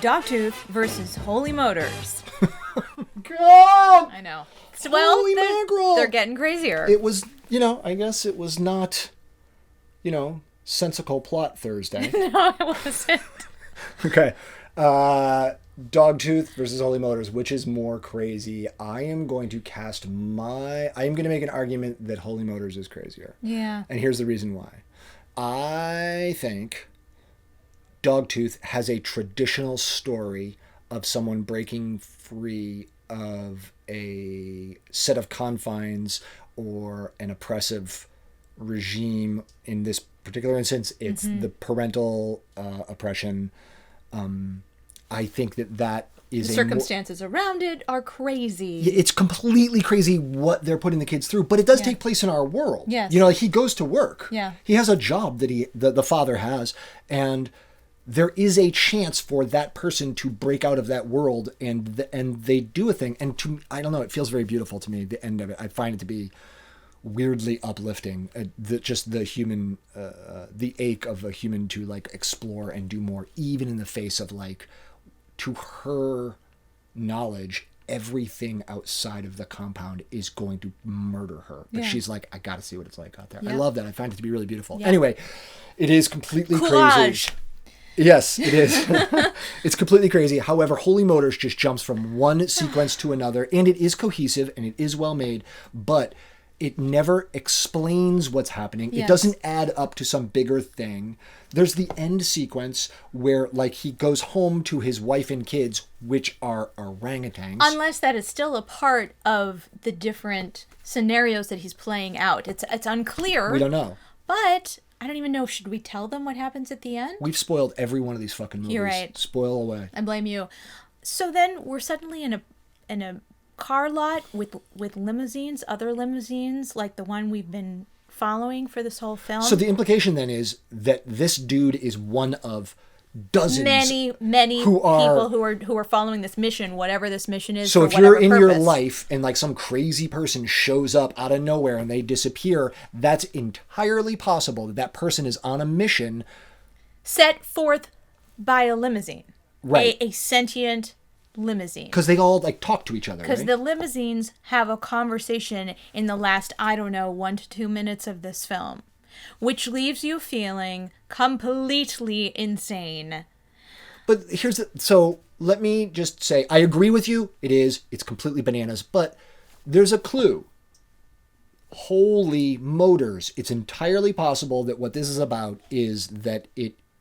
Dogtooth versus Holy Motors. God! I know. Well, Holy mackerel! They're getting crazier. It was, I guess it was not, sensical plot Thursday. No, it wasn't. Okay. Dogtooth versus Holy Motors, which is more crazy? I am going to make an argument that Holy Motors is crazier. Yeah. And here's the reason why. I think Dogtooth has a traditional story of someone breaking free of a set of confines or an oppressive regime. In this particular instance, it's the parental oppression. I think that is the circumstances around it are crazy. It's completely crazy what they're putting the kids through, but it does take place in our world. Yes. Like he goes to work. Yeah. He has a job that the father has, and there is a chance for that person to break out of that world, and they do a thing. And I don't know, it feels very beautiful to me, the end of it. I find it to be weirdly uplifting. Just the human, the ache of a human to like explore and do more, even in the face of like, to her knowledge, everything outside of the compound is going to murder her. But she's like, I got to see what it's like out there. Yeah. I love that. I find it to be really beautiful. Yeah. Anyway, it is completely crazy. Yes, it is. It's completely crazy. However, Holy Motors just jumps from one sequence to another, and it is cohesive and it is well made, but it never explains what's happening. Yes. It doesn't add up to some bigger thing. There's the end sequence where like he goes home to his wife and kids, which are orangutans. Unless that is still a part of the different scenarios that he's playing out. It's unclear. We don't know. But I don't even know. Should we tell them what happens at the end? We've spoiled every one of these fucking movies. You're right. Spoil away. I blame you. So then we're suddenly in a car lot with limousines, other limousines, like the one we've been following for this whole film. So the implication then is that this dude is one of dozens, many people who are following this mission, whatever this mission is. So if you're in your life and like some crazy person shows up out of nowhere and they disappear, that's entirely possible that person is on a mission set forth by a limousine, right? A sentient limousine, because they all like talk to each other, because right? the limousines have a conversation in the last 1 to 2 minutes of this film, which leaves you feeling completely insane. But so let me just say, I agree with you. It's completely bananas, but there's a clue. Holy Motors. It's entirely possible that what this is about is that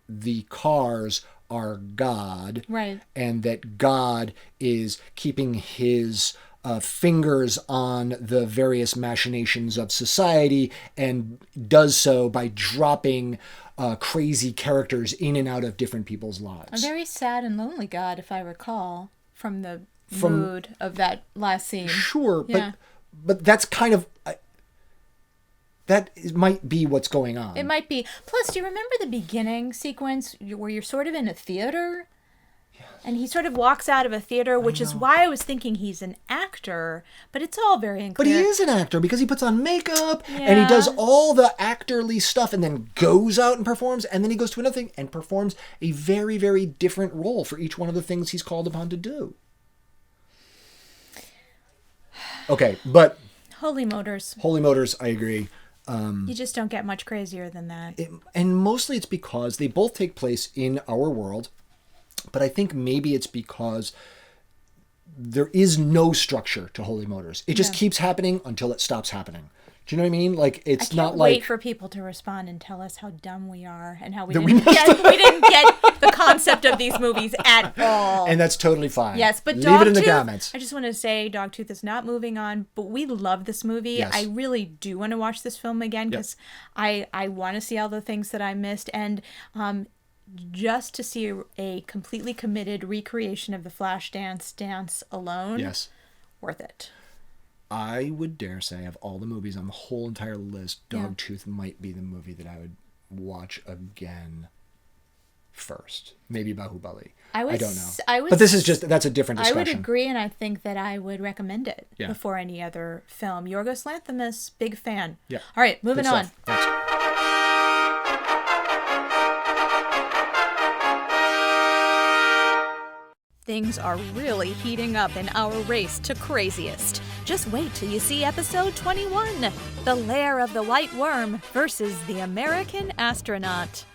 the cars are God, right? And that God is keeping his fingers on the various machinations of society, and does so by dropping crazy characters in and out of different people's lives. A very sad and lonely God, if I recall, from the mood of that last scene. Sure, yeah. but that's kind of... that might be what's going on. It might be. Plus, do you remember the beginning sequence where you're sort of in a theater? Yes. And he sort of walks out of a theater, which is why I was thinking he's an actor, but it's all very unclear. But he is an actor because he puts on makeup and he does all the actorly stuff and then goes out and performs, and then he goes to another thing and performs a very, very different role for each one of the things he's called upon to do. Okay, but... Holy Motors, I agree. You just don't get much crazier than that. And mostly it's because they both take place in our world, but I think maybe it's because there is no structure to Holy Motors. It just keeps happening until it stops happening. Do you know what I mean? Like, it's not like... I can't wait for people to respond and tell us how dumb we are and how we didn't get the concept of these movies at all. And that's totally fine. Yes, but leave it in the comments. I just want to say Dogtooth is not moving on, but we love this movie. Yes. I really do want to watch this film again because I want to see all the things that I missed, and just to see a completely committed recreation of the Flashdance dance alone. Yes. Worth it. I would dare say, of all the movies on the whole entire list, Dogtooth might be the movie that I would watch again first. Maybe Bahubali. I don't know. But that's a different discussion. I would agree, and I think that I would recommend it before any other film. Yorgos Lanthimos, big fan. Yeah. All right, moving on. Thanks. Things are really heating up in our race to craziest. Just wait till you see episode 21, The Lair of the White Worm versus the American Astronaut.